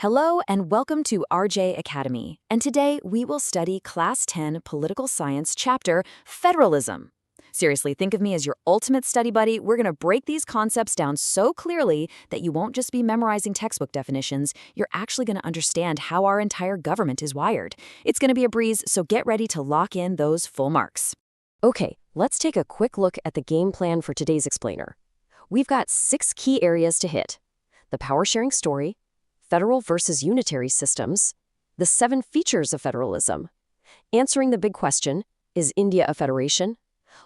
Hello and welcome to RJ Academy. And today we will study Class 10 Political Science chapter, Federalism. Seriously, think of me as your ultimate study buddy. We're going to break these concepts down so clearly that you won't just be memorizing textbook definitions, you're actually going to understand how our entire government is wired. It's going to be a breeze, so get ready to lock in those full marks. Okay, let's take a quick look at the game plan for today's explainer. We've got 6 key areas to hit: the power sharing story, federal versus unitary systems, the 7 features of federalism, answering the big question, is India a federation?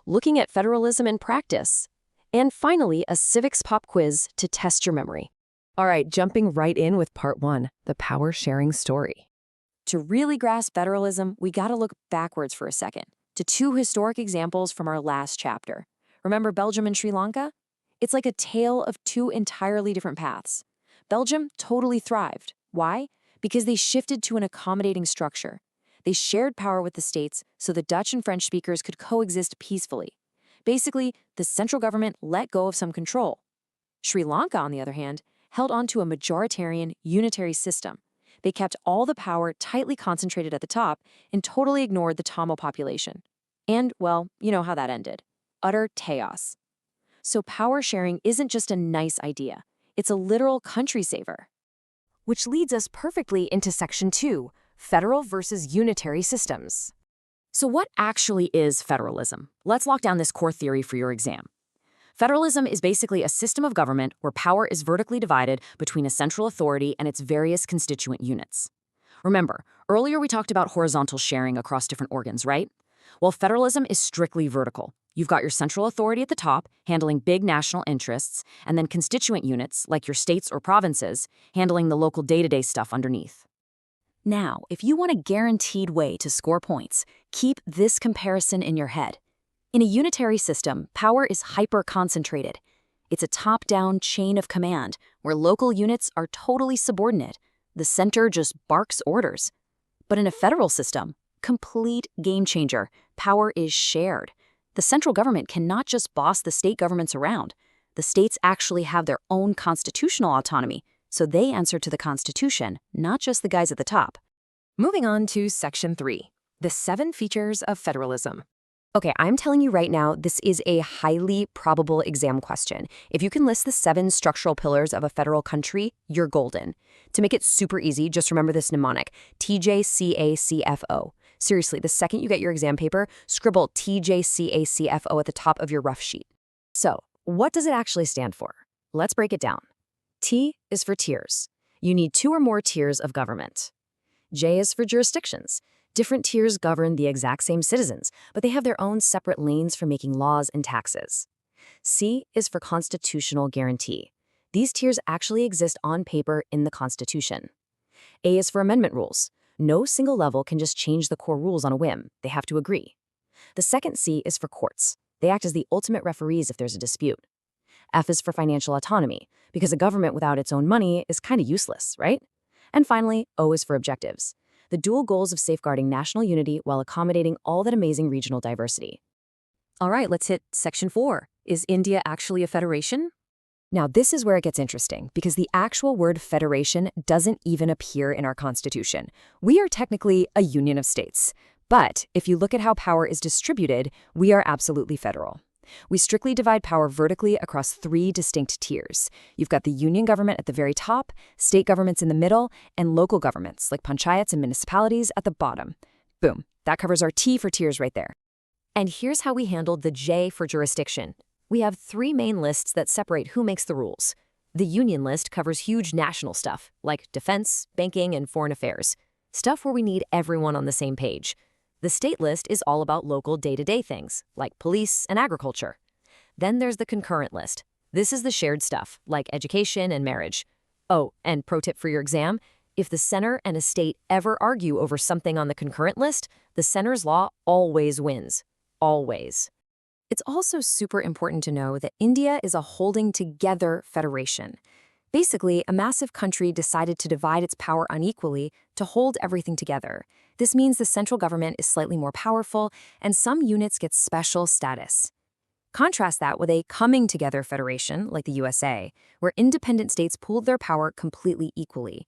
Looking at federalism in practice, and finally a civics pop quiz to test your memory. All right, jumping right in with part 1, the power sharing story. To really grasp federalism, we got to look backwards for a second, to 2 historic examples from our last chapter. Remember Belgium and Sri Lanka? It's like a tale of 2 entirely different paths. Belgium totally thrived. Why? Because they shifted to an accommodating structure. They shared power with the states so the Dutch and French speakers could coexist peacefully. Basically, the central government let go of some control. Sri Lanka, on the other hand, held on to a majoritarian, unitary system. They kept all the power tightly concentrated at the top and totally ignored the Tamil population. And, well, you know how that ended. Utter chaos. So power sharing isn't just a nice idea. It's a literal country saver. Which leads us perfectly into section 2, federal versus unitary systems. So what actually is federalism? Let's lock down this core theory for your exam. Federalism is basically a system of government where power is vertically divided between a central authority and its various constituent units. Remember, earlier we talked about horizontal sharing across different organs, right? Well, federalism is strictly vertical. You've got your central authority at the top, handling big national interests, and then constituent units, like your states or provinces, handling the local day-to-day stuff underneath. Now, if you want a guaranteed way to score points, keep this comparison in your head. In a unitary system, power is hyper-concentrated. It's a top-down chain of command, where local units are totally subordinate. The center just barks orders. But in a federal system, complete game changer, power is shared. The central government cannot just boss the state governments around. The states actually have their own constitutional autonomy, so they answer to the Constitution, not just the guys at the top. Moving on to section 3, the 7 features of federalism. Okay, I'm telling you right now, this is a highly probable exam question. If you can list the 7 structural pillars of a federal country, you're golden. To make it super easy, just remember this mnemonic, TJCACFO. Seriously, the second you get your exam paper, scribble TJCACFO at the top of your rough sheet. So, what does it actually stand for? Let's break it down. T is for tiers. You need 2 or more tiers of government. J is for jurisdictions. Different tiers govern the exact same citizens, but they have their own separate lanes for making laws and taxes. C is for constitutional guarantee. These tiers actually exist on paper in the Constitution. A is for amendment rules. No single level can just change the core rules on a whim. They have to agree. The second C is for courts. They act as the ultimate referees if there's a dispute. F is for financial autonomy, because a government without its own money is kind of useless, right? And finally, O is for objectives. The dual goals of safeguarding national unity while accommodating all that amazing regional diversity. All right, let's hit section 4. Is India actually a federation? Now, this is where it gets interesting, because the actual word federation doesn't even appear in our Constitution. We are technically a union of states. But if you look at how power is distributed, we are absolutely federal. We strictly divide power vertically across 3 distinct tiers. You've got the union government at the very top, state governments in the middle, and local governments, like panchayats and municipalities, at the bottom. Boom, that covers our T for tiers right there. And here's how we handled the J for jurisdiction. We have 3 main lists that separate who makes the rules. The union list covers huge national stuff, like defense, banking, and foreign affairs. Stuff where we need everyone on the same page. The state list is all about local day-to-day things, like police and agriculture. Then there's the concurrent list. This is the shared stuff, like education and marriage. Oh, and pro tip for your exam, if the center and a state ever argue over something on the concurrent list, the center's law always wins. Always. It's also super important to know that India is a holding together federation. Basically, a massive country decided to divide its power unequally to hold everything together. This means the central government is slightly more powerful, and some units get special status. Contrast that with a coming-together federation, like the USA, where independent states pooled their power completely equally.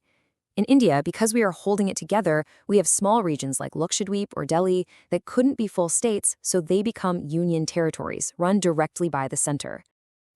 In India, because we are holding it together, we have small regions like Lakshadweep or Delhi that couldn't be full states, so they become union territories, run directly by the center.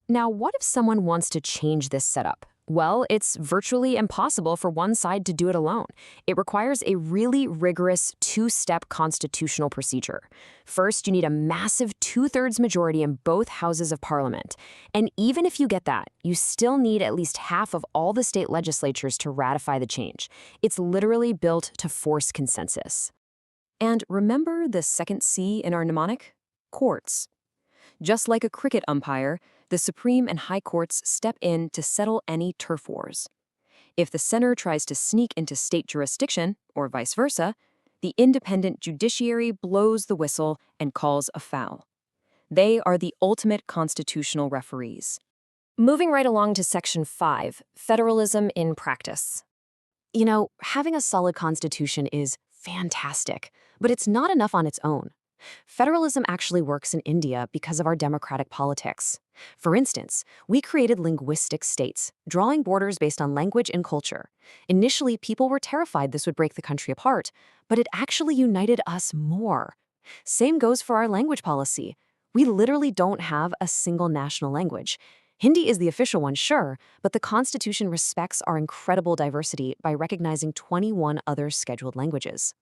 Now, what if someone wants to change this setup? Well, it's virtually impossible for one side to do it alone. It requires a really rigorous two-step constitutional procedure. First, you need a massive two-thirds majority in both houses of parliament. And even if you get that, you still need at least half of all the state legislatures to ratify the change. It's literally built to force consensus. And remember the second C in our mnemonic? Courts. Just like a cricket umpire, the Supreme and High Courts step in to settle any turf wars. If the center tries to sneak into state jurisdiction, or vice versa, the independent judiciary blows the whistle and calls a foul. They are the ultimate constitutional referees. Moving right along to Section 5, Federalism in Practice. You know, having a solid constitution is fantastic, but it's not enough on its own. Federalism actually works in India because of our democratic politics. For instance, we created linguistic states, drawing borders based on language and culture. Initially, people were terrified this would break the country apart, but it actually united us more. Same goes for our language policy. We literally don't have a single national language. Hindi is the official one, sure, but the Constitution respects our incredible diversity by recognizing 21 other scheduled languages.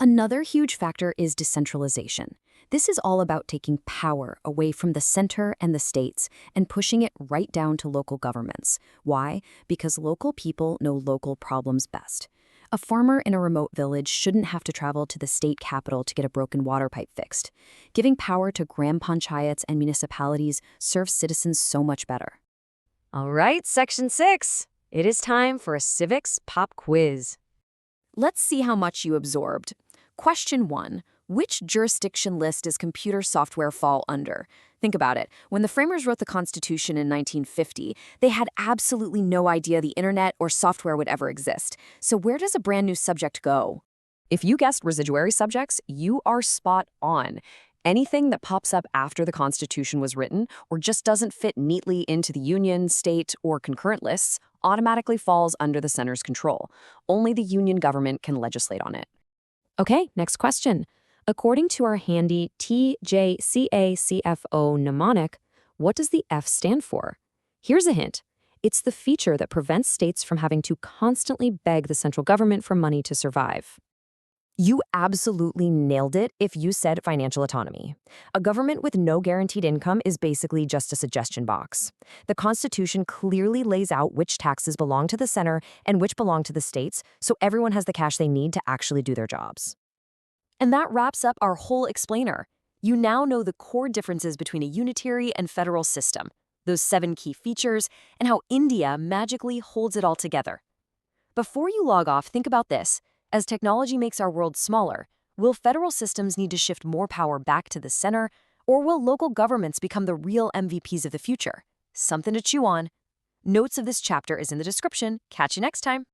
Another huge factor is decentralization. This is all about taking power away from the center and the states and pushing it right down to local governments. Why? Because local people know local problems best. A farmer in a remote village shouldn't have to travel to the state capital to get a broken water pipe fixed. Giving power to gram panchayats and municipalities serves citizens so much better. All right, Section 6. It is time for a civics pop quiz. Let's see how much you absorbed. Question 1. Which jurisdiction list does computer software fall under? Think about it. When the framers wrote the Constitution in 1950, they had absolutely no idea the internet or software would ever exist. So where does a brand new subject go? If you guessed residuary subjects, you are spot on. Anything that pops up after the Constitution was written or just doesn't fit neatly into the union, state, or concurrent lists automatically falls under the center's control. Only the union government can legislate on it. Okay, next question. According to our handy TJCACFO mnemonic, what does the F stand for? Here's a hint. It's the feature that prevents states from having to constantly beg the central government for money to survive. You absolutely nailed it if you said financial autonomy. A government with no guaranteed income is basically just a suggestion box. The Constitution clearly lays out which taxes belong to the center and which belong to the states, so everyone has the cash they need to actually do their jobs. And that wraps up our whole explainer. You now know the core differences between a unitary and federal system, those 7 key features, and how India magically holds it all together. Before you log off, think about this. As technology makes our world smaller, will federal systems need to shift more power back to the center, or will local governments become the real MVPs of the future? Something to chew on. Notes of this chapter is in the description. Catch you next time.